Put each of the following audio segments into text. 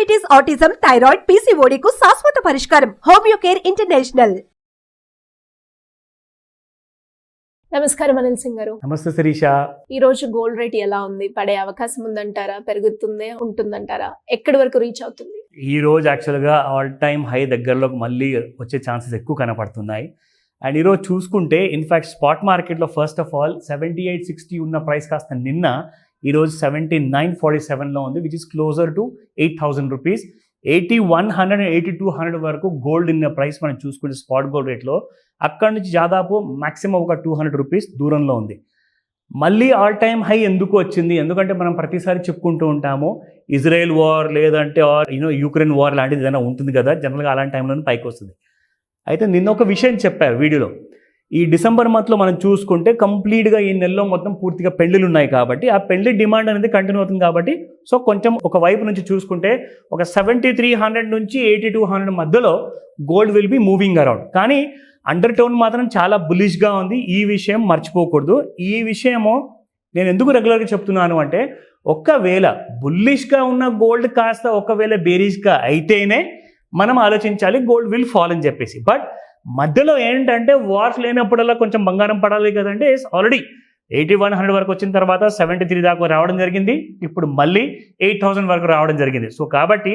Diabetes, autism, thyroid, PCOD కు శాశ్వత పరిష్కారం. Homeo care international. నమస్కారం అనిల్ సింగ్ గారు. నమస్తే శిరీష. ఈ రోజు గోల్డ్ రేట్ ఎలా ఉంది? పడే అవకాశం ఉందంటారా? పెరుగుతుంది ఉంటుందంటారా? ఎక్కడి వరకు రీచ్ అవుతుంది? ఈ రోజు యాక్చువల్గా ఆల్ టైమ్ హై దగ్గరలోకి మళ్ళీ వచ్చే ఛాన్సెస్ ఎక్కువ కనపడుతున్నాయి. అండ్ ఈరోజు చూసుకుంటే ఇన్ఫ్యాక్ట్ స్పాట్ మార్కెట్లో ఫస్ట్ ఆఫ్ ఆల్ 7860 ఉన్న ప్రైస్ కాస్త నిన్న ఈరోజు 7947లో ఉంది, which is closer to 8000 rupees. 8100 and 8200 వరకు గోల్డ్ ఉన్న ప్రైస్ మనం చూసుకుంటే స్పాట్ గోల్డ్ రేట్లో అక్కడ నుంచి దాదాపు మ్యాక్సిమం ఒక 200 రూపీస్ దూరంలో ఉంది. మళ్ళీ ఆల్ టైమ్ హై ఎందుకు వచ్చింది? ఎందుకంటే మనం ప్రతిసారి చెప్పుకుంటూ ఉంటాము ఇజ్రాయెల్ వార్ లేదంటే యూక్రెయిన్ వార్ లాంటిది ఏదైనా ఉంటుంది కదా, జనరల్గా అలాంటి టైంలోనే పైకి వస్తుంది. అయితే నిన్న ఒక విషయం చెప్పారు వీడియోలో, ఈ డిసెంబర్ మంత్లో మనం చూసుకుంటే కంప్లీట్గా ఈ నెలలో మొత్తం పూర్తిగా పెళ్లిళ్ళు ఉన్నాయి కాబట్టి ఆ పెళ్లి డిమాండ్ అనేది కంటిన్యూ అవుతుంది కాబట్టి సో కొంచెం ఒక వైపు నుంచి చూసుకుంటే ఒక 7300 నుంచి 8200 మధ్యలో gold will be moving around. కానీ అండర్ టోన్ మాత్రం చాలా బులిష్గా ఉంది. ఈ విషయం మర్చిపోకూడదు. ఈ విషయము నేను ఎందుకు రెగ్యులర్గా చెప్తున్నాను అంటే, ఒకవేళ బుల్లిష్గా ఉన్న గోల్డ్ కాస్త ఒకవేళ బేరిష్గా అయితేనే మనం ఆలోచించాలి గోల్డ్ విల్ ఫాల్ అని చెప్పేసి. బట్ మధ్యలో ఏంటంటే వార్స్ లేనప్పుడల్లా కొంచెం బంగారం పడాలి కదంటే, ఆల్రెడీ 8100 వరకు వచ్చిన తర్వాత 73 దాకా రావడం జరిగింది, ఇప్పుడు మళ్ళీ 8000 వరకు రావడం జరిగింది. సో కాబట్టి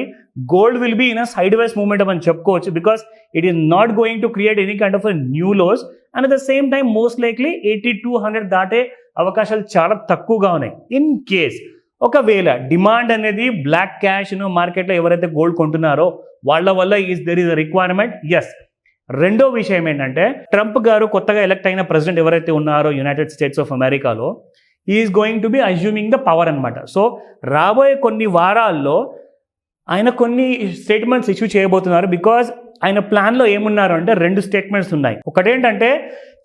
gold will be in a sideways movement అని చెప్పుకోవచ్చు, because it is not going to create any kind of new lows. And at the same time most likely 8200 దాటే అవకాశాలు చాలా తక్కువగా ఉన్నాయి. ఇన్ కేస్ ఒకవేళ డిమాండ్ అనేది బ్లాక్ క్యాష్ మార్కెట్లో ఎవరైతే గోల్డ్ కొంటున్నారో వాళ్ళ వల్ల there is a requirement. Yes. రెండో విషయం ఏంటంటే, ట్రంప్ గారు కొత్తగా ఎలక్ట్ అయిన ప్రెసిడెంట్ ఎవరైతే ఉన్నారో యునైటెడ్ స్టేట్స్ ఆఫ్ అమెరికాలో, is going to be assuming the power అనమాట. సో రాబోయే కొన్ని వారాల్లో ఆయన కొన్ని స్టేట్మెంట్స్ ఇష్యూ చేయబోతున్నారు. బికాజ్ ఆయన ప్లాన్లో ఏమున్నారు అంటే 2 స్టేట్మెంట్స్ ఉన్నాయి. ఒకటేంటంటే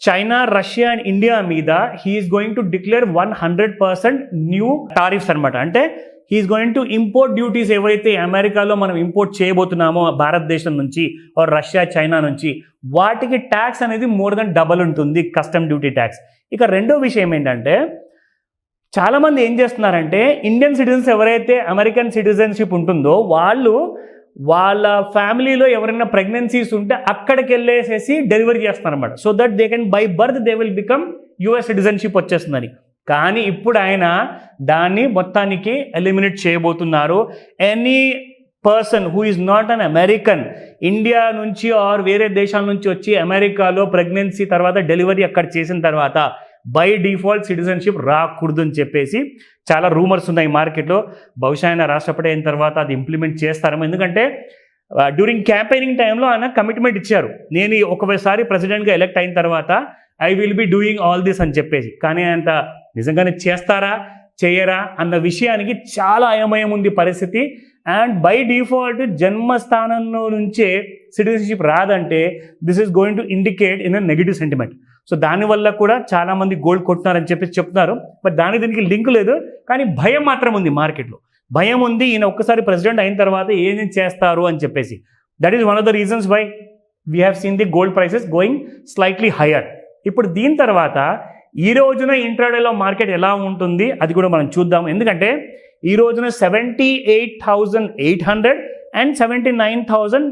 చైనా, రష్యా అండ్ ఇండియా మీద he's going to declare 100% new tariffs అనమాట. అంటే he's going to import duties ఏవైతే అమెరికాలో మనం ఇంపోర్ట్ చేయబోతున్నామో భారతదేశం నుంచి ఆర్ రష్యా, చైనా నుంచి, వాటికి ట్యాక్స్ అనేది మోర్ దెన్ డబల్ ఉంటుంది, కస్టమ్ డ్యూటీ ట్యాక్స్. ఇక రెండో విషయం ఏంటంటే, చాలామంది ఏం చేస్తున్నారంటే ఇండియన్ సిటిజన్స్ ఎవరైతే అమెరికన్ సిటిజన్షిప్ ఉంటుందో వాళ్ళ ఫ్యామిలీలో ఎవరైనా ప్రెగ్నెన్సీస్ ఉంటే అక్కడికి వెళ్ళేసేసి డెలివరీ చేస్తున్నారన్నమాట. So that they can by birth they will become US citizenship వచ్చేస్తుందని. కానీ ఇప్పుడు ఆయన దాన్ని మొత్తానికి ఎలిమినేట్ చేయబోతున్నారు. Any person who is not an American, India నుంచి ఆర్ వేరే దేశాల నుంచి వచ్చి అమెరికాలో ప్రెగ్నెన్సీ తర్వాత డెలివరీ అక్కడ చేసిన తర్వాత బై డిఫాల్ట్ సిటిజన్షిప్ రాకూడదు అని చెప్పేసి చాలా రూమర్స్ ఉన్నాయి మార్కెట్లో. బహుశా ఆయన రాష్ట్రపతి అయిన తర్వాత అది ఇంప్లిమెంట్ చేస్తారేమో. ఎందుకంటే డ్యూరింగ్ క్యాంపెయినింగ్ టైంలో ఆయన కమిట్మెంట్ ఇచ్చారు, నేను ఒకసారి ప్రెసిడెంట్గా ఎలక్ట్ అయిన తర్వాత I will be doing all this అని చెప్పేసి. కానీ ఆయన నిజంగానే చేస్తారా చేయరా అన్న విషయానికి చాలా అయమయం ఉంది పరిస్థితి. అండ్ బై డిఫాల్ట్ జన్మస్థానంలో నుంచే సిటిజన్షిప్ రాదంటే this is going to indicate in a negative sentiment. So దానివల్ల కూడా చాలామంది గోల్డ్ కొంటున్నారని చెప్పేసి చెప్తున్నారు. బట్ దీనికి లింక్ లేదు, కానీ భయం మాత్రం ఉంది మార్కెట్లో. భయం ఉంది, ఈయన ఒక్కసారి ప్రెసిడెంట్ అయిన తర్వాత ఏం చేస్తారు అని చెప్పేసి. That is one of the reasons why we have seen the gold prices going slightly higher. ఇప్పుడు దీని తర్వాత ఈ రోజున ఇంట్రాడేలో మార్కెట్ ఎలా ఉంటుంది అది కూడా మనం చూద్దాం. ఎందుకంటే ఈ రోజున 78,800 అండ్ 79,000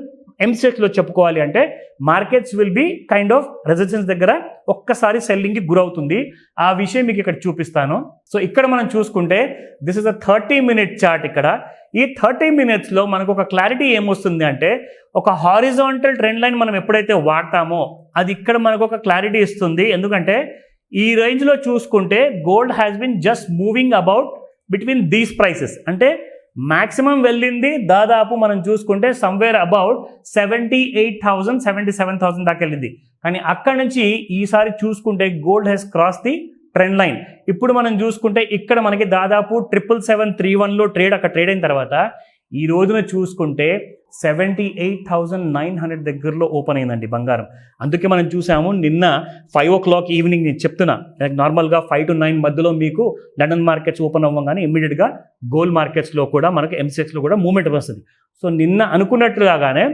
ఎంసెక్స్లో చెప్పుకోవాలి అంటే markets will be kind of resistance దగ్గర ఒక్కసారి సెల్లింగ్కి గురవుతుంది. ఆ విషయం మీకు ఇక్కడ చూపిస్తాను. సో ఇక్కడ మనం చూసుకుంటే this is a 30-minute chart. ఇక్కడ ఈ 30 minutesలో మనకు ఒక క్లారిటీ ఏమొస్తుంది అంటే, ఒక హారిజాంటల్ ట్రెండ్ లైన్ మనం ఎప్పుడైతే వాడతామో అది ఇక్కడ మనకు ఒక క్లారిటీ ఇస్తుంది. ఎందుకంటే ఈ రేంజ్లో చూసుకుంటే gold has been just moving about between these prices. అంటే మ్యాక్సిమం వెళ్ళింది దాదాపు మనం చూసుకుంటే సమ్వేర్ అబౌట్ 78,000, 77,000 దాకా వెళ్ళింది. కానీ అక్కడ నుంచి ఈసారి చూసుకుంటే gold has cross the trend line. ఇప్పుడు మనం చూసుకుంటే ఇక్కడ మనకి దాదాపు 77731లో అక్కడ ట్రేడ్ అయిన తర్వాత ఈ రోజున చూసుకుంటే 78,900 దగ్గరలో ఓపెన్ అయిందండి బంగారం. అందుకే మనం చూసాము నిన్న 5 o'clock ఈవినింగ్, నేను చెప్తున్నా నార్మల్గా 5 to 9 మధ్యలో మీకు లండన్ మార్కెట్స్ ఓపెన్ అవ్వగానే ఇమ్మీడియట్గా గోల్డ్ మార్కెట్స్లో కూడా మనకు ఎంసెక్స్లో కూడా మూవ్మెంట్ వస్తుంది. సో నిన్న అనుకున్నట్లుగానే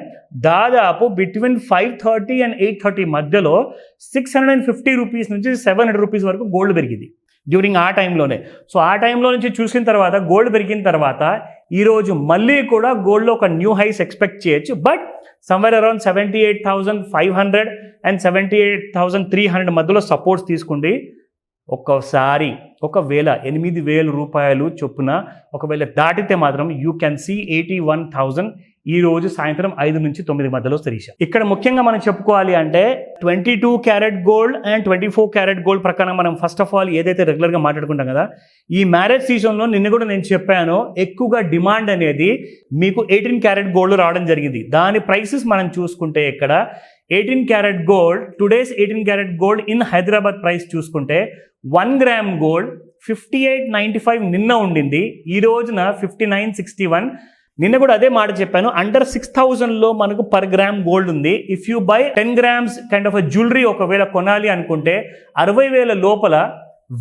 దాదాపు బిట్వీన్ 530 and 830 మధ్యలో 650 రూపీస్ నుంచి 700 రూపీస్ వరకు గోల్డ్ పెరిగింది డ్యూరింగ్ ఆ టైంలోనే. సో ఆ టైంలో నుంచి చూసిన తర్వాత గోల్డ్ పెరిగిన తర్వాత ఈరోజు మళ్ళీ కూడా గోల్డ్లో ఒక న్యూ హైస్ ఎక్స్పెక్ట్ చేయొచ్చు. బట్ సమ్వేర్ అరౌండ్ 78,500 అండ్ 78,300 మధ్యలో సపోర్ట్స్ తీసుకోండి. ఒక్కసారి ఒకవేళ 8,000 రూపాయలు చొప్పున ఒకవేళ దాటితే మాత్రం యూ కెన్ సీ 81,000 ఈ రోజు సాయంత్రం 5 నుంచి 9 మధ్యలో శిరీష. ఇక్కడ ముఖ్యంగా మనం చెప్పుకోవాలి అంటే 22 carat gold and 24 carat gold ప్రకారం మనం ఫస్ట్ ఆఫ్ ఆల్ ఏదైతే రెగ్యులర్గా మాట్లాడుకుంటాం కదా, ఈ మ్యారేజ్ సీజన్లో నిన్న కూడా నేను చెప్పాను ఎక్కువగా డిమాండ్ అనేది మీకు 18 క్యారెట్ గోల్డ్ రావడం జరిగింది. దాని ప్రైసెస్ మనం చూసుకుంటే ఇక్కడ 18 carat gold, today's 18 carat gold in Hyderabad price చూసుకుంటే 1 గ్రామ్ గోల్డ్ 58.95 నిన్న ఉండింది, ఈ రోజున 59.61. నిన్న కూడా అదే మాట చెప్పాను, అండర్ 6,000లో మనకు పర్ గ్రామ్ గోల్డ్ ఉంది. If you by 10 grams kind of jewellery ఒకవేళ కొనాలి అనుకుంటే 60,000 లోపల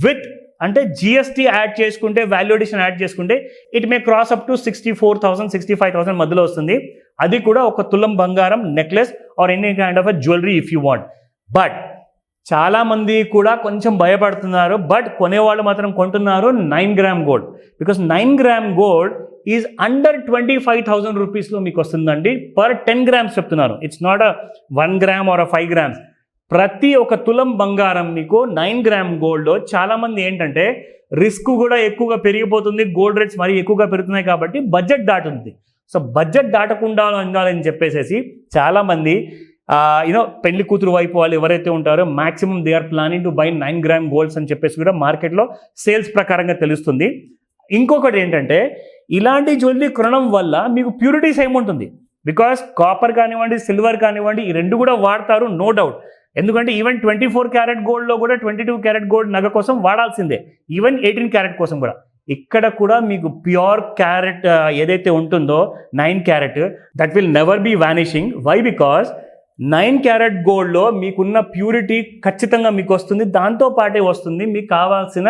విత్ అంటే జిఎస్టీ యాడ్ చేసుకుంటే వాల్యుయేషన్ యాడ్ చేసుకుంటే it may cross up to 64,000 65,000 మధ్యలో వస్తుంది. అది కూడా ఒక తులం బంగారం necklace or any kind of jewellery if you want. But చాలా మంది కూడా కొంచెం భయపడుతున్నారు, బట్ కొనేవాళ్ళు మాత్రం కొంటున్నారు 9 gram gold. Because 9 gram gold is under 25,000 రూపీస్లో మీకు వస్తుందండి పర్ 10 grams చెప్తున్నారు. It's not a 1 gram or 5 grams. ప్రతి ఒక తులం బంగారం మీకు 9 గ్రామ్ గోల్డ్లో చాలామంది ఏంటంటే రిస్క్ కూడా ఎక్కువగా పెరిగిపోతుంది, గోల్డ్ రేట్స్ మరీ ఎక్కువగా పెరుగుతున్నాయి కాబట్టి బడ్జెట్ దాటుతుంది. సో బడ్జెట్ దాటకుండా ఉండాలని చెప్పేసి చాలామంది పెళ్లి కూతురు వైపు వాళ్ళు ఎవరైతే ఉంటారో maximum they are planning to buy 9 gram golds అని చెప్పేసి కూడా మార్కెట్లో సేల్స్ ప్రకారంగా తెలుస్తుంది. ఇంకొకటి ఏంటంటే ఇలాంటి జ్యువెలరీ కొనడం వల్ల మీకు ప్యూరిటీ సేమ్ ఉంటుంది. బికాస్ కాపర్ కానివ్వండి, సిల్వర్ కానివ్వండి, ఈ రెండు కూడా వాడతారు నో డౌట్. ఎందుకంటే ఈవెన్ 24 క్యారెట్ గోల్డ్లో కూడా 22 క్యారెట్ గోల్డ్ నగ కోసం వాడాల్సిందే, ఈవెన్ 18 క్యారెట్ కోసం కూడా. ఇక్కడ కూడా మీకు ప్యూర్ క్యారెట్ ఏదైతే ఉంటుందో 9 carat that will never be vanishing. Why? Because 9 carat గోల్డ్లో మీకున్న ప్యూరిటీ ఖచ్చితంగా మీకు వస్తుంది, దాంతో పాటే వస్తుంది మీకు కావాల్సిన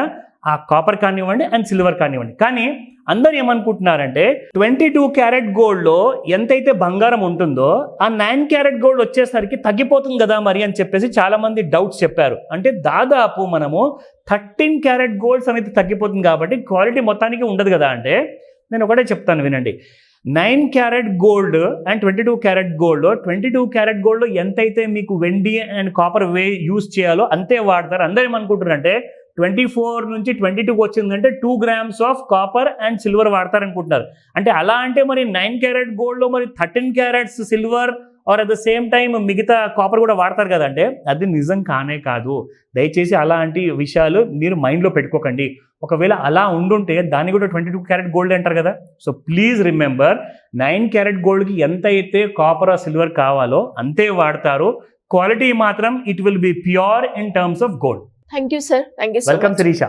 ఆ కాపర్ కానివ్వండి అండ్ సిల్వర్ కానివ్వండి. కానీ అందరు ఏమనుకుంటున్నారంటే 22 క్యారెట్ గోల్డ్లో ఎంతైతే బంగారం ఉంటుందో ఆ 9 క్యారెట్ గోల్డ్ వచ్చేసరికి తగ్గిపోతుంది కదా మరి అని చెప్పేసి చాలామంది డౌట్స్ చెప్పారు. అంటే దాదాపు మనము 13 క్యారెట్ గోల్డ్స్ అనేది తగ్గిపోతుంది కాబట్టి క్వాలిటీ మొత్తానికి ఉండదు కదా. అంటే నేను ఒకటే చెప్తాను వినండి, 9 carat gold and 22 carat gold, 22 carat gold ఎంతైతే మీకు వెండి అండ్ కాపర్ యూజ్ చేయాలో అంతే వాడతారు. అందరూ ఏమనుకుంటారు అంటే 24 నుంచి 22 వచ్చిందంటే 2 grams of copper and silver వాడతారనుకుంటున్నారు. అంటే అలా అంటే మరి 9 క్యారెట్ గోల్డ్లో మరి 13 carats silver or at the same time మిగతా కాపర్ కూడా వాడతారు కదంటే అది నిజం కానే కాదు. దయచేసి అలాంటి విషయాలు మీరు మైండ్లో పెట్టుకోకండి. ఒకవేళ అలా ఉండుంటే దాన్ని కూడా 22 క్యారెట్ గోల్డ్ అంటారు కదా. సో ప్లీజ్ రిమెంబర్ 9 క్యారెట్ గోల్డ్కి ఎంత అయితే కాపర్ ఆర్ సిల్వర్ కావాలో అంతే వాడతారు. క్వాలిటీ మాత్రం it will be pure in terms of gold. Thank you sir. Thank you so much. Welcome Sirisha.